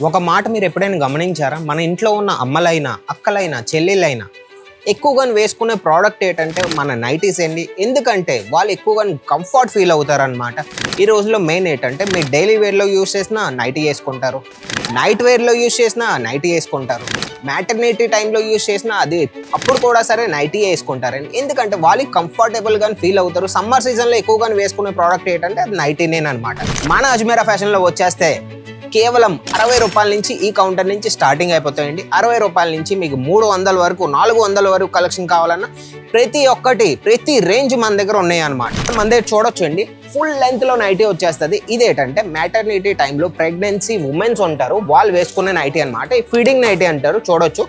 ఒక మాట మీరు ఎప్పుడైనా గమనించారా? మన ఇంట్లో ఉన్న అమ్మలైనా, అక్కలైనా, చెల్లెళ్ళైనా ఎక్కువగా వేసుకునే ప్రోడక్ట్ ఏంటంటే మన నైటీస్ అండి. ఎందుకంటే వాళ్ళు ఎక్కువగా కంఫర్ట్ ఫీల్ అవుతారనమాట. ఈ రోజుల్లో మెయిన్ ఏంటంటే మీరు డైలీ వేర్లో యూస్ చేసిన నైటీ వేసుకుంటారు, నైట్ వేర్లో యూస్ చేసిన నైటీ వేసుకుంటారు, మ్యాటర్నిటీ టైంలో యూస్ చేసిన అది అప్పుడు కూడా సరే నైటీ వేసుకుంటారండి. ఎందుకంటే వాళ్ళకి కంఫర్టబుల్గా ఫీల్ అవుతారు. సమ్మర్ సీజన్లో ఎక్కువగా వేసుకునే ప్రోడక్ట్ ఏంటంటే అది నైటీనేనమాట. మన అజ్మీరా ఫ్యాషన్లో వచ్చేస్తే కేవలం 60 రూపాయల నుంచి ఈ కౌంటర్ నుంచి స్టార్టింగ్ అయిపోతాయండి. 60 రూపాయల నుంచి మీకు 300 వరకు 400 వరకు కలెక్షన్ కావాలన్నా ప్రతి రేంజ్ మన దగ్గర ఉన్నాయి అనమాట. మన దగ్గర చూడొచ్చండి, ఫుల్ లెంత్ లో నైటీ వచ్చేస్తుంది. ఇదేంటంటే మ్యాటర్నిటీ టైంలో ప్రెగ్నెన్సీ ఉమెన్స్ ఉంటారు, వాళ్ళు వేసుకునే నైటీ అనమాట. ఈ ఫీడింగ్ నైటీ అంటారు. చూడొచ్చు,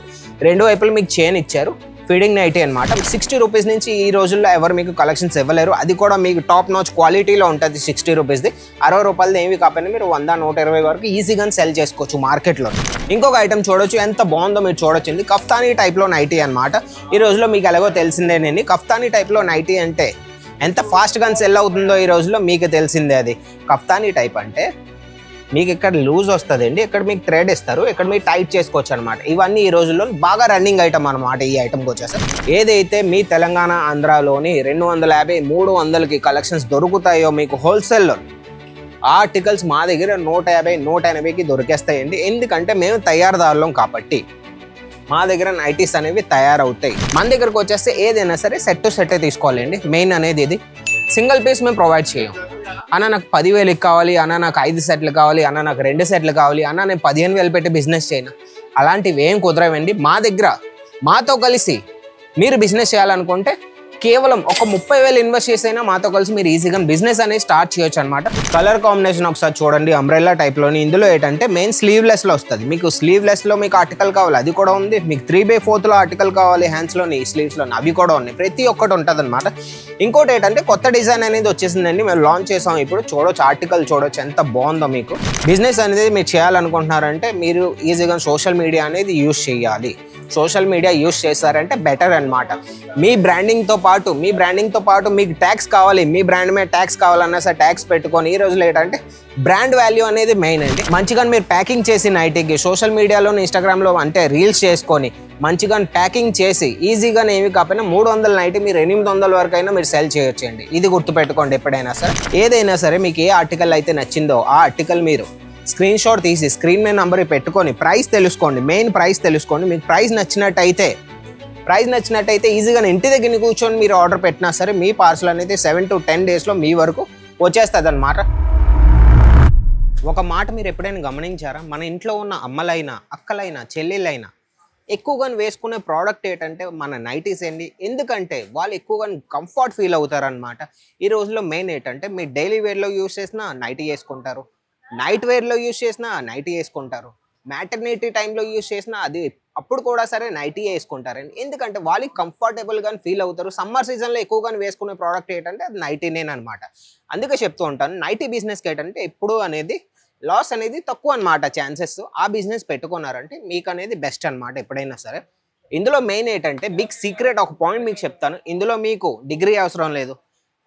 రెండు వైపులు మీకు చైన్ ఇచ్చారు. ఫీడింగ్ నైటీ అనమాట. 60 రూపీస్ నుంచి ఈ రోజుల్లో ఎవరు మీకు కలెక్షన్స్ ఇవ్వలేరు. అది కూడా మీకు టాప్ నాచ్ క్వాలిటీలో ఉంటుంది. 60 రూపీస్ది 60 రూపాయలది ఏమి కాకపోయినా మీరు 100, 120 వరకు ఈజీగా సెల్ చేసుకోవచ్చు మార్కెట్లో. ఇంకొక ఐటమ్ చూడొచ్చు, ఎంత బాగుందో మీరు చూడొచ్చు. కఫ్తానీ టైప్లో నైటీ అనమాట. ఈ రోజులో మీకు ఎలాగో తెలిసిందేనండి, కఫ్తానీ టైప్లో నైటీ అంటే ఎంత ఫాస్ట్గా సెల్ అవుతుందో ఈ రోజుల్లో మీకు తెలిసిందే. అది కఫ్తానీ టైప్ అంటే మీకు ఇక్కడ లూజ్ వస్తుందండి, ఇక్కడ మీకు థ్రెడ్ ఇస్తారు, ఇక్కడ మీకు టైట్ చేసుకోవచ్చు అనమాట. ఇవన్నీ ఈ రోజుల్లో బాగా రన్నింగ్ ఐటమ్ అనమాట. ఈ ఐటమ్కి వచ్చేసరి ఏదైతే మీ తెలంగాణ ఆంధ్రాలోని 250, 300కి కలెక్షన్స్ దొరుకుతాయో మీకు హోల్సేల్లో ఆర్టికల్స్ మా దగ్గర 150, 180కి దొరికేస్తాయండి. ఎందుకంటే మేము తయారుదారులం కాబట్టి మా దగ్గర నైటీస్ అనేవి తయారవుతాయి. మన దగ్గరకు వచ్చేస్తే ఏదైనా సరే సెట్ టు సెట్టే తీసుకోవాలండి. మెయిన్ అనేది ఇది, సింగిల్ పీస్ మేము ప్రొవైడ్ చేయం. అన్న నాకు 10,000 కావాలి, అన్న నాకు 5 సెట్లు కావాలి, అన్న నాకు 2 సెట్లు కావాలి, అన్న నేను 15,000 పెట్టి బిజినెస్ చేయను, అలాంటివి ఏం కుదరవండి. మా దగ్గర మాతో కలిసి మీరు బిజినెస్ చేయాలనుకుంటే కేవలం ఒక 30,000 ఇన్వెస్ట్ చేసైనా మాతో కలిసి మీరు ఈజీగా బిజినెస్ అనేది స్టార్ట్ చేయొచ్చు అనమాట. కలర్ కాంబినేషన్ ఒకసారి చూడండి, అంబ్రెల్లా టైప్లోని. ఇందులో ఏంటంటే మెయిన్ స్లీవ్లెస్లో వస్తుంది. మీకు స్లీవ్లెస్లో మీకు ఆర్టికల్ కావాలి, అది కూడా ఉంది. మీకు 3/4లో ఆర్టికల్ కావాలి, హ్యాండ్స్లోని స్లీవ్స్లోని, అవి కూడా ఉన్నాయి. ప్రతి ఒక్కటి ఉంటుంది అనమాట. ఇంకోటి ఏంటంటే కొత్త డిజైన్ అనేది వచ్చేసిందండి, మేము లాంచ్ చేసాం. ఇప్పుడు చూడొచ్చు, ఆర్టికల్ చూడొచ్చు ఎంత బాగుందో. మీకు బిజినెస్ అనేది మీరు చేయాలనుకుంటున్నారంటే మీరు ఈజీగా సోషల్ మీడియా అనేది యూజ్ చేయాలి. సోషల్ మీడియా యూజ్ చేస్తారంటే బెటర్ అనమాట. మీ బ్రాండింగ్తో పాటు మీకు ట్యాక్స్ కావాలి, మీ బ్రాండ్ మీద ట్యాక్స్ కావాలన్నా సరే ట్యాక్స్ పెట్టుకొని. ఈ రోజులో ఏంటంటే బ్రాండ్ వాల్యూ అనేది మెయిన్ అండి. మంచిగా మీరు ప్యాకింగ్ చేసి నైటీకి సోషల్ మీడియాలో, ఇన్స్టాగ్రామ్లో అంటే రీల్స్ చేసుకొని మంచిగా ప్యాకింగ్ చేసి ఈజీగా ఏమి కాకపోయినా 300 నైటీ మీరు 800 వరకు అయినా మీరు సెల్ చేయొచ్చండి. ఇది గుర్తుపెట్టుకోండి. ఎప్పుడైనా సరే ఏదైనా సరే మీకు ఏ ఆర్టికల్ అయితే నచ్చిందో ఆ ఆర్టికల్ మీరు స్క్రీన్ షాట్ తీసి స్క్రీన్ మీద నెంబర్ పెట్టుకొని ప్రైస్ తెలుసుకోండి. మెయిన్ ప్రైస్ తెలుసుకోండి. మీకు ప్రైస్ నచ్చినట్టయితే ఈజీగా ఇంటి దగ్గర కూర్చొని మీరు ఆర్డర్ పెట్టినా సరే మీ పార్సల్ అనేది 7 to 10 డేస్లో మీ వరకు వచ్చేస్తుంది అనమాట. ఒక మాట మీరు ఎప్పుడైనా గమనించారా? మన ఇంట్లో ఉన్న అమ్మలైనా, అక్కలైనా, చెల్లెళ్ళైనా ఎక్కువగా వేసుకునే ప్రోడక్ట్ ఏంటంటే మన నైటీస్ అండి. ఎందుకంటే వాళ్ళు ఎక్కువగా కంఫర్ట్ ఫీల్ అవుతారనమాట. ఈ రోజుల్లో మెయిన్ ఏంటంటే మీరు డైలీ వేర్లో యూస్ చేసిన నైటీ వేసుకుంటారు, నైట్ వేర్లో యూస్ చేసిన నైటీ వేసుకుంటారు, మ్యాటర్నిటీ టైంలో యూస్ చేసిన అది అప్పుడు కూడా సరే నైటీ వేసుకుంటారండి. ఎందుకంటే వాళ్ళకి కంఫర్టబుల్గా ఫీల్ అవుతారు. సమ్మర్ సీజన్లో ఎక్కువగా వేసుకునే ప్రోడక్ట్ ఏంటంటే అది నైటీనేనమాట. అందుకే చెప్తూ ఉంటాను, నైటీ బిజినెస్కి ఏంటంటే ఎప్పుడు అనేది లాస్ అనేది తక్కువ అనమాట ఛాన్సెస్. ఆ బిజినెస్ పెట్టుకున్నారంటే మీకు అనేది బెస్ట్ అనమాట ఎప్పుడైనా సరే. ఇందులో మెయిన్ ఏంటంటే బిగ్ సీక్రెట్ ఒక పాయింట్ మీకు చెప్తాను. ఇందులో మీకు డిగ్రీ అవసరం లేదు,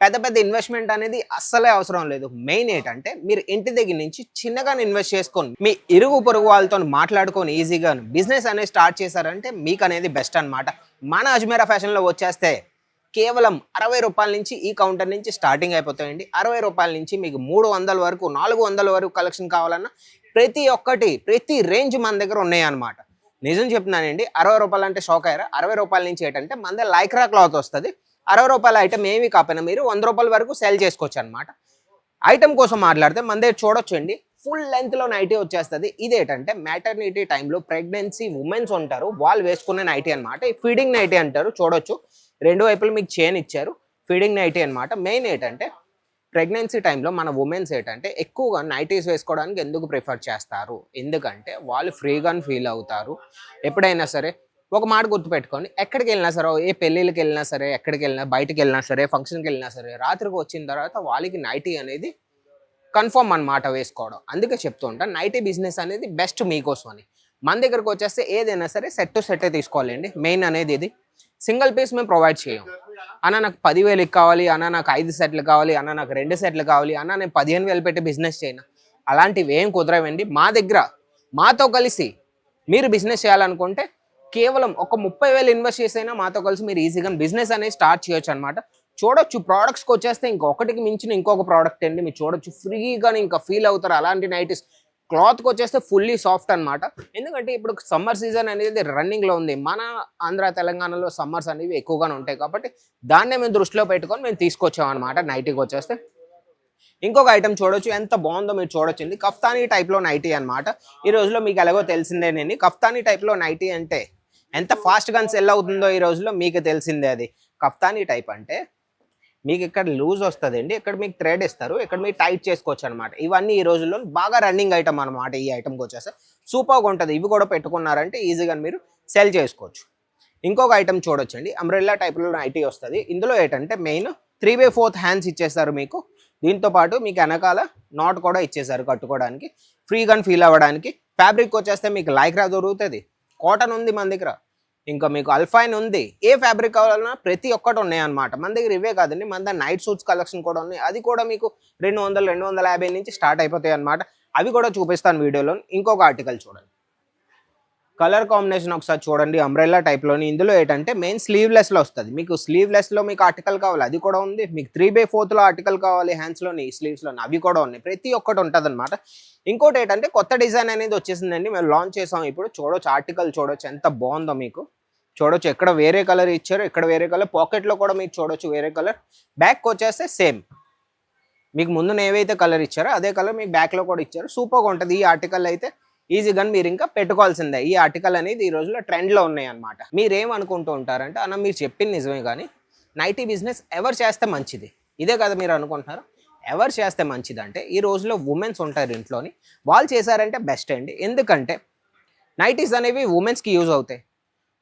పెద్ద ఇన్వెస్ట్మెంట్ అనేది అస్సలే అవసరం లేదు. మెయిన్ ఏంటంటే మీరు ఇంటి దగ్గర నుంచి చిన్నగా ఇన్వెస్ట్ చేసుకొని మీ ఇరుగు పొరుగు వాళ్ళతో మాట్లాడుకొని ఈజీగా బిజినెస్ అనేది స్టార్ట్ చేశారంటే మీకు అనేది బెస్ట్ అనమాట. మన అజ్మీరా ఫ్యాషన్లో వచ్చేస్తే కేవలం 60 రూపాయల నుంచి ఈ కౌంటర్ నుంచి స్టార్టింగ్ అయిపోతాయండి. 60 రూపాయల నుంచి మీకు 300 వరకు 400 వరకు కలెక్షన్ కావాలన్నా ప్రతి రేంజ్ మన దగ్గర ఉన్నాయి అనమాట. నిజం చెప్తున్నానండి, 60 రూపాయలు అంటే షాక్ అయ్యారా? 60 రూపాయల నుంచి ఏంటంటే మన దగ్గర లైక్రా క్లాత్ వస్తుంది. 60 రూపాయల ఐటమ్ ఏమి కాకపోయినా మీరు 100 రూపాయల వరకు సెల్ చేసుకోవచ్చు అనమాట. ఐటమ్ కోసం మాట్లాడితే మన దగ్గర చూడొచ్చండి, ఫుల్ లెంత్లో నైటీ వచ్చేస్తుంది. ఇదేంటంటే మ్యాటర్నిటీ టైంలో ప్రెగ్నెన్సీ ఉమెన్స్ ఉంటారు, వాళ్ళు వేసుకునే నైటీ అనమాట. ఈ ఫీడింగ్ నైటీ అంటారు. చూడొచ్చు, రెండు వైపులు మీకు చైన్ ఇచ్చారు. ఫీడింగ్ నైటీ అనమాట. మెయిన్ ఏంటంటే ప్రెగ్నెన్సీ టైంలో మన ఉమెన్స్ ఏంటంటే ఎక్కువగా నైటీస్ వేసుకోవడానికి ఎందుకు ప్రిఫర్ చేస్తారు? ఎందుకంటే వాళ్ళు ఫ్రీగా ఫీల్ అవుతారు. ఎప్పుడైనా సరే ఒక మాట గుర్తుపెట్టుకోండి, ఎక్కడికి వెళ్ళినా సరే, ఏ పెళ్ళిళ్ళకి వెళ్ళినా సరే, ఎక్కడికి వెళ్ళినా, బయటకు వెళ్ళినా సరే, ఫంక్షన్కి వెళ్ళినా సరే, రాత్రికి వచ్చిన తర్వాత వాళ్ళకి నైటీ అనేది కన్ఫర్మ్ అన్నమాట వేసుకోవడం. అందుకే చెప్తూ ఉంటాను నైటీ బిజినెస్ అనేది బెస్ట్ మీకోసం అని. మన దగ్గరకు వచ్చేస్తే ఏదైనా సరే సెట్ టు సెట్టే తీసుకోవాలండి. మెయిన్ అనేది ఇది, సింగిల్ పీస్ మేము ప్రొవైడ్ చేయం. అన్న నాకు 10,000 కావాలి, అన్న నాకు 5 సెట్లు కావాలి, అన్న నాకు 2 సెట్లు కావాలి, అన్న నేను 15,000 పెట్టి బిజినెస్ చేయను, అలాంటివి ఏం కుదరవండి. మా దగ్గర మాతో కలిసి మీరు బిజినెస్ చేయాలనుకుంటే కేవలం ఒక 30,000 ఇన్వెస్ట్ చేసైనా మాతో కలిసి మీరు ఈజీగా బిజినెస్ అనేది స్టార్ట్ చేయొచ్చు అనమాట. చూడొచ్చు ప్రోడక్ట్స్కి వచ్చేస్తే ఇంకొకటికి మించిన ఇంకొక ప్రోడక్ట్ అండి. మీరు చూడొచ్చు ఫ్రీగా ఇంకా ఫీల్ అవుతారు. అలాంటి నైటీస్ క్లాత్కి వచ్చేస్తే ఫుల్లీ సాఫ్ట్ అనమాట. ఎందుకంటే ఇప్పుడు సమ్మర్ సీజన్ అనేది రన్నింగ్లో ఉంది. మన ఆంధ్ర తెలంగాణలో సమ్మర్స్ అనేవి ఎక్కువగానే ఉంటాయి కాబట్టి దాన్నే మేము దృష్టిలో పెట్టుకొని మేము తీసుకొచ్చాం అనమాట. నైటీకి వచ్చేస్తే ఇంకొక ఐటమ్ చూడొచ్చు, ఎంత బాగుందో మీరు చూడొచ్చింది. కఫ్తానీ టైప్లో నైటీ అనమాట. ఈ రోజులో మీకు ఎలాగో తెలిసిందేనండి, కఫ్తానీ టైప్లో నైటీ అంటే ఎంత ఫాస్ట్గా సెల్ అవుతుందో ఈ రోజులో మీకు తెలిసిందే. అది కఫ్తానీ టైప్ అంటే మీకు ఇక్కడ లూజ్ వస్తుందండి, ఇక్కడ మీకు థ్రెడ్ ఇస్తారు, ఇక్కడ మీరు టైట్ చేసుకోవచ్చు అనమాట. ఇవన్నీ ఈ రోజుల్లో బాగా రన్నింగ్ ఐటమ్ అనమాట. ఈ ఐటమ్కి వచ్చేస్తే సూపర్గా ఉంటుంది. ఇవి కూడా పెట్టుకున్నారంటే ఈజీగా మీరు సెల్ చేసుకోవచ్చు. ఇంకొక ఐటమ్ చూడొచ్చండి, అంబ్రెల్లా టైప్లో నైటీ వస్తుంది. ఇందులో ఏంటంటే మెయిన్ 3/4 హ్యాండ్స్ ఇచ్చేస్తారు మీకు. దీంతో పాటు మీకు వెనకాల నాట్ కూడా ఇచ్చేసారు కట్టుకోవడానికి, ఫ్రీగా ఫీల్ అవ్వడానికి. ఫ్యాబ్రిక్ వచ్చేస్తే మీకు లైక్రా దొరుకుతుంది, కాటన్ ఉంది మన దగ్గర, ఇంకా మీకు అల్ఫైన్ ఉంది. ఏ ఫ్యాబ్రిక్ కావాలన్నా ప్రతి ఒక్కటి ఉన్నాయి అనమాట మన దగ్గర. ఇవే కాదండి, మన దగ్గర నైట్ సూట్స్ కలెక్షన్ కూడా ఉన్నాయి. అది కూడా మీకు 200, 250 నుంచి స్టార్ట్ అయిపోతాయి అనమాట. అవి కూడా చూపిస్తాను వీడియోలో. ఇంకొక ఆర్టికల్ చూడండి, కలర్ కాంబినేషన్ ఒకసారి చూడండి, అంబ్రెల్లా టైప్లోని. ఇందులో ఏంటంటే మెయిన్ స్లీవ్లెస్లో వస్తుంది. మీకు స్లీవ్లెస్లో మీకు ఆర్టికల్ కావాలి, అది కూడా ఉంది. మీకు 3/4లో ఆర్టికల్ కావాలి హ్యాండ్స్లోని, స్లీవ్స్లోని, అవి కూడా ఉన్నాయి. ప్రతి ఒక్కటి ఉంటుంది అనమాట. ఇంకోటి ఏంటంటే కొత్త డిజైన్ అనేది వచ్చేసిందండి, మేము లాంచ్ చేసాం ఇప్పుడు. చూడొచ్చు ఆర్టికల్, చూడొచ్చు ఎంత బాగుందో మీకు. చూడొచ్చు ఎక్కడ వేరే కలర్ ఇచ్చారు, ఇక్కడ వేరే కలర్. పాకెట్లో కూడా మీకు చూడొచ్చు వేరే కలర్. బ్యాక్ వచ్చేస్తే సేమ్, మీకు ముందు ఏవైతే కలర్ ఇచ్చారో అదే కలర్ మీకు బ్యాక్లో కూడా ఇచ్చారు. సూపర్గా ఉంటుంది. ఈ ఆర్టికల్ అయితే ఈజీగా మీరు ఇంకా పెట్టుకోవాల్సిందే. ఈ ఆర్టికల్ అనేది ఈ రోజుల్లో ట్రెండ్లో ఉన్నాయి అనమాట. మీరేమనుకుంటూ ఉంటారంటే అన్న మీరు చెప్పింది నిజమే, కానీ నైటీ బిజినెస్ ఎవరు చేస్తే మంచిది, ఇదే కదా మీరు అనుకుంటున్నారు. ఎవరు చేస్తే మంచిది అంటే ఈ రోజులో ఉమెన్స్ ఉంటారు ఇంట్లోని, వాళ్ళు చేశారంటే బెస్ట్ అండి. ఎందుకంటే నైటీస్ అనేవి ఉమెన్స్కి యూజ్ అవుతాయి.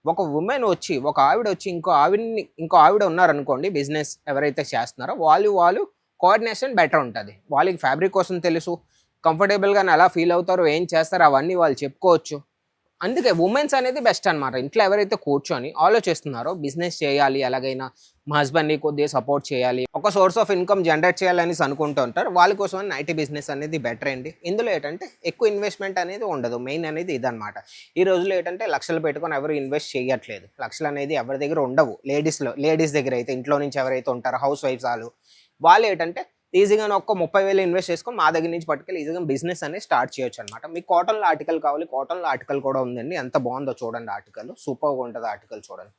ఒక ఉమెన్ వచ్చి, ఒక ఆవిడ వచ్చి ఇంకో ఆవిడ ఉన్నారనుకోండి, బిజినెస్ ఎవరైతే చేస్తున్నారో వాళ్ళు కోఆర్డినేషన్ బెటర్ ఉంటుంది. వాళ్ళకి ఫ్యాబ్రిక్ కోసం తెలుసు, కంఫర్టబుల్గా ఎలా ఫీల్ అవుతారో, ఏం చేస్తారో అవన్నీ వాళ్ళు చెప్పుకోవచ్చు. అందుకే ఉమెన్స్ అనేది బెస్ట్ అనమాట. ఇంట్లో ఎవరైతే కూర్చొని ఆలోచిస్తున్నారో బిజినెస్ చేయాలి, ఎలాగైనా మా హస్బెండ్ని కొద్దిగా సపోర్ట్ చేయాలి, ఒక సోర్స్ ఆఫ్ ఇన్కమ్ జనరేట్ చేయాలని అనుకుంటూ ఉంటారు, వాళ్ళ కోసం నైటీ బిజినెస్ అనేది బెటర్ అండి. ఇందులో ఏంటంటే ఎక్కువ ఇన్వెస్ట్మెంట్ అనేది ఉండదు. మెయిన్ అనేది ఇదనమాట. ఈ రోజులో ఏంటంటే లక్షలు పెట్టుకొని ఎవరు ఇన్వెస్ట్ చేయట్లేదు. లక్షలు అనేది ఎవరి దగ్గర ఉండవు. లేడీస్ దగ్గర అయితే, ఇంట్లో నుంచి ఎవరైతే ఉంటారో హౌస్ వైఫ్స్ వాళ్ళు ఏంటంటే ఈజీగా ఒక 30,000 ఇన్వెస్ట్ చేసుకొని మా దగ్గర నుంచి పట్టుకెళ్ళి ఈజీగా బిజినెస్ అనేది స్టార్ట్ చేయొచ్చు అనమాట. మీకు కాటన్లో ఆర్టికల్ కావాలి, కాటన్లో ఆర్టికల్ కూడా ఉందండి. ఎంత బాగుందో చూడండి ఆర్టికల్, సూపర్గా ఉంటుంది ఆర్టికల్ చూడండి.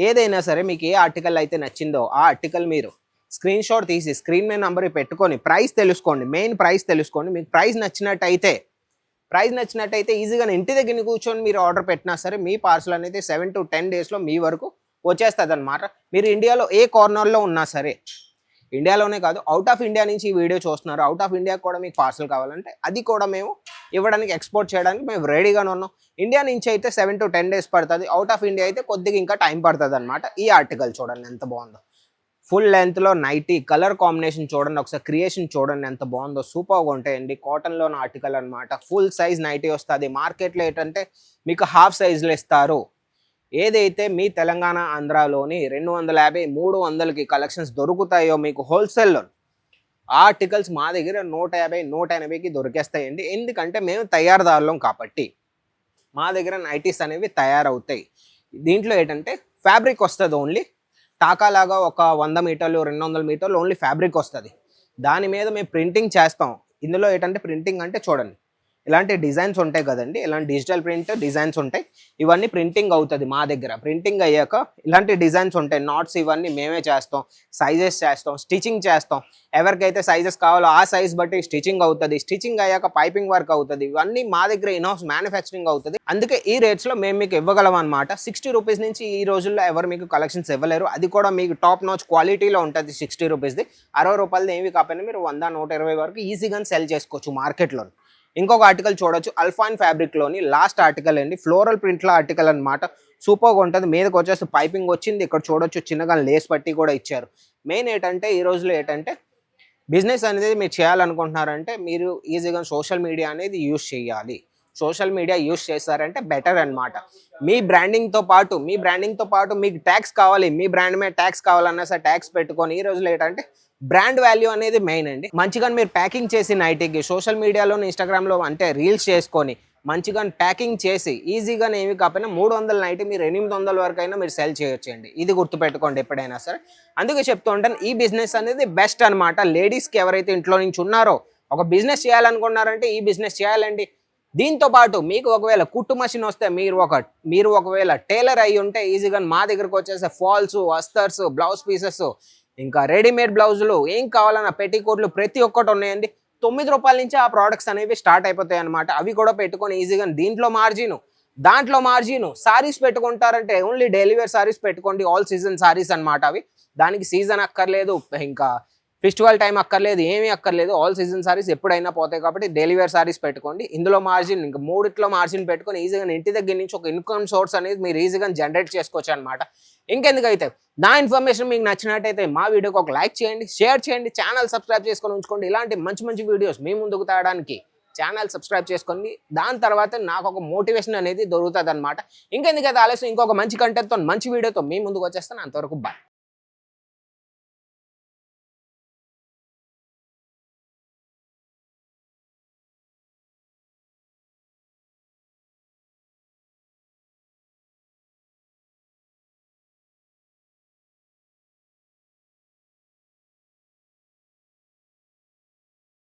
ఏదైనా సరే మీకు ఏ ఆర్టికల్ అయితే నచ్చిందో ఆ ఆర్టికల్ మీరు స్క్రీన్ షాట్ తీసి స్క్రీన్ మీద నెంబర్ పెట్టుకొని ప్రైస్ తెలుసుకోండి. మెయిన్ ప్రైస్ తెలుసుకోండి. మీకు ప్రైస్ నచ్చినట్టయితే ఈజీగా ఇంటి దగ్గర కూర్చొని మీరు ఆర్డర్ పెట్టినా సరే మీ పార్సల్ అనేది 7 to 10 డేస్లో మీ వరకు వచ్చేస్తుంది అనమాట. మీరు ఇండియాలో ఏ కార్నర్లో ఉన్నా సరే, ఇండియాలోనే కాదు అవుట్ ఆఫ్ ఇండియా నుంచి ఈ వీడియో చూస్తున్నారు, అవుట్ ఆఫ్ ఇండియా కూడా మీకు పార్సల్ కావాలంటే అది కూడా మేము ఇవ్వడానికి, ఎక్స్పోర్ట్ చేయడానికి మేము రెడీగానే ఉన్నాం. ఇండియా నుంచి అయితే 7 to 10 డేస్ పడుతుంది. అవుట్ ఆఫ్ ఇండియా అయితే కొద్దిగా ఇంకా టైం పడుతుంది అనమాట. ఈ ఆర్టికల్ చూడండి ఎంత బాగుందో, ఫుల్ లెంత్లో నైటీ, కలర్ కాంబినేషన్ చూడండి ఒకసారి, క్రియేషన్ చూడండి ఎంత బాగుందో, సూపర్గా ఉంటాయండి. కాటన్లోని ఆర్టికల్ అనమాట. ఫుల్ సైజ్ నైటీ వస్తుంది. మార్కెట్లో ఏంటంటే మీకు హాఫ్ సైజ్లో ఇస్తారు. ఏదైతే మీ తెలంగాణ ఆంధ్రాలోని 250, 300కి కలెక్షన్స్ దొరుకుతాయో మీకు హోల్సేల్లో, ఆర్టికల్స్ మా దగ్గర 150, 180కి దొరికేస్తాయండి. ఎందుకంటే మేము తయారుదారులం కాబట్టి మా దగ్గర నైటీస్ అనేవి తయారవుతాయి. దీంట్లో ఏంటంటే ఫ్యాబ్రిక్ వస్తుంది ఓన్లీ, టాకాలాగా ఒక 100 మీటర్లు 200 మీటర్లు ఓన్లీ ఫ్యాబ్రిక్ వస్తుంది. దాని మీద మేము ప్రింటింగ్ చేస్తాం. ఇందులో ఏంటంటే ప్రింటింగ్ అంటే చూడండి ఇలాంటి డిజైన్స్ ఉంటాయి కదండి, ఇలాంటి డిజిటల్ ప్రింట్ డిజైన్స్ ఉంటాయి. ఇవన్నీ ప్రింటింగ్ అవుతుంది మా దగ్గర. ప్రింటింగ్ అయ్యాక ఇలాంటి డిజైన్స్ ఉంటాయి. నాట్స్ ఇవన్నీ మేమే చేస్తాం, సైజెస్ చేస్తాం, స్టిచ్చింగ్ చేస్తాం. ఎవరికైతే సైజెస్ కావాలో ఆ సైజ్ బట్టి స్టిచ్చింగ్ అవుతుంది. స్టిచ్చింగ్ అయ్యాక పైపింగ్ వర్క్ అవుతుంది. ఇవన్నీ మా దగ్గర ఇన్హౌస్ మ్యానుఫ్యాక్చరింగ్ అవుతుంది. అందుకే ఈ రేట్స్లో మేము మీకు ఇవ్వగలం అనమాట. 60 రూపీస్ నుంచి ఈ రోజుల్లో ఎవరు మీకు కలెక్షన్స్ ఇవ్వలేరు. అది కూడా మీకు టాప్ నాచ్ క్వాలిటీలో ఉంటుంది. 60 రూపీస్ది, 60 రూపాయలది ఏమి కాకపోయినా మీరు 100, 120 వరకు ఈజీగా సెల్ చేసుకోవచ్చు మార్కెట్లో. ఇంకొక ఆర్టికల్ చూడొచ్చు, అల్ఫాన్ ఫ్యాబ్రిక్లోని లాస్ట్ ఆర్టికల్ అండి, ఫ్లోరల్ ప్రింట్లో ఆర్టికల్ అనమాట. సూపర్గా ఉంటుంది. మీదకి వచ్చేసి పైపింగ్ వచ్చింది. ఇక్కడ చూడొచ్చు చిన్నగా లేస్ పట్టి కూడా ఇచ్చారు. మెయిన్ ఏంటంటే ఈ రోజులో ఏంటంటే బిజినెస్ అనేది మీరు చేయాలనుకుంటున్నారంటే మీరు ఈజీగా సోషల్ మీడియా అనేది యూజ్ చేయాలి. సోషల్ మీడియా యూజ్ చేస్తారంటే బెటర్ అనమాట. మీ బ్రాండింగ్తో పాటు మీకు ట్యాక్స్ కావాలి, మీ బ్రాండ్ మీద ట్యాక్స్ కావాలన్నా సరే ట్యాక్స్ పెట్టుకొని ఈ రోజులో ఏంటంటే బ్రాండ్ వాల్యూ అనేది మెయిన్ అండి. మంచిగా మీరు ప్యాకింగ్ చేసి నైటీకి సోషల్ మీడియాలో, ఇన్స్టాగ్రామ్లో అంటే రీల్స్ చేసుకొని మంచిగా ప్యాకింగ్ చేసి ఈజీగా ఏమి కాకపోయినా 300 నైట్ మీరు 800 వరకు అయినా మీరు సెల్ చేయొచ్చండి. ఇది గుర్తుపెట్టుకోండి ఎప్పుడైనా సరే. అందుకే చెప్తూ ఉంటాను ఈ బిజినెస్ అనేది బెస్ట్ అనమాట. లేడీస్కి ఎవరైతే ఇంట్లో నుంచి ఉన్నారో ఒక బిజినెస్ చేయాలనుకున్నారంటే ఈ బిజినెస్ చేయాలండి. దీంతో పాటు మీకు ఒకవేళ కుట్టు మషిన్ వస్తే మీరు ఒకవేళ టైలర్ అయి ఉంటే ఈజీగా మా దగ్గరకు వచ్చేసి ఫాల్స్, అస్తర్స్, బ్లౌజ్ పీసెస్, ఇంకా రెడీమేడ్ బ్లౌజులు ఏం కావాలన్నా పెట్టికోట్లు ప్రతి ఒక్కటి ఉన్నాయండి. 9 రూపాయల నుంచి ఆ ప్రోడక్ట్స్ అనేవి స్టార్ట్ అయిపోతాయి అనమాట. అవి కూడా పెట్టుకొని ఈజీగా దాంట్లో మార్జిన్ సారీస్ పెట్టుకుంటారంటే ఓన్లీ డైలీ వేర్ సారీస్ పెట్టుకోండి. ఆల్ సీజన్ సారీస్ అనమాట అవి. దానికి సీజన్ అక్కర్లేదు, ఇంకా ఫెస్టివల్ టైం అక్కర్లేదు, ఏమీ అక్కర్లేదు. ఆల్ సీజన్ సారీస్ ఎప్పుడైనా పోతాయి కాబట్టి డైలీ వేర్ సారీస్ పెట్టుకోండి. ఇందులో మార్జిన్ ఇంకా మూడిట్లో మార్జిన్ పెట్టుకొని ఈజీగా ఇంటి దగ్గర నుంచి ఒక ఇన్కమ్ సోర్స్ అనేది మీరు ఈజీగా జనరేట్ చేసుకోవచ్చు అనమాట. ఇంకెందుకైతే నా ఇన్ఫర్మేషన్ మీకు నచ్చినట్టయితే మా వీడియోకి ఒక లైక్ చేయండి, షేర్ చేయండి, ఛానల్ సబ్స్క్రైబ్ చేసుకొని ఉంచుకోండి. ఇలాంటి మంచి మంచి వీడియోస్ మీ ముందుకు తేడానికి ఛానల్ సబ్స్క్రైబ్ చేసుకోండి. దాని తర్వాత నాకు ఒక మోటివేషన్ అనేది దొరుకుతుంది అనమాట. ఇంకెందుకైతే ఆలస్యం ఇంకొక మంచి కంటెంట్తో మంచి వీడియోతో మీ ముందుకు వచ్చేస్తాను. అంతవరకు బాయ్.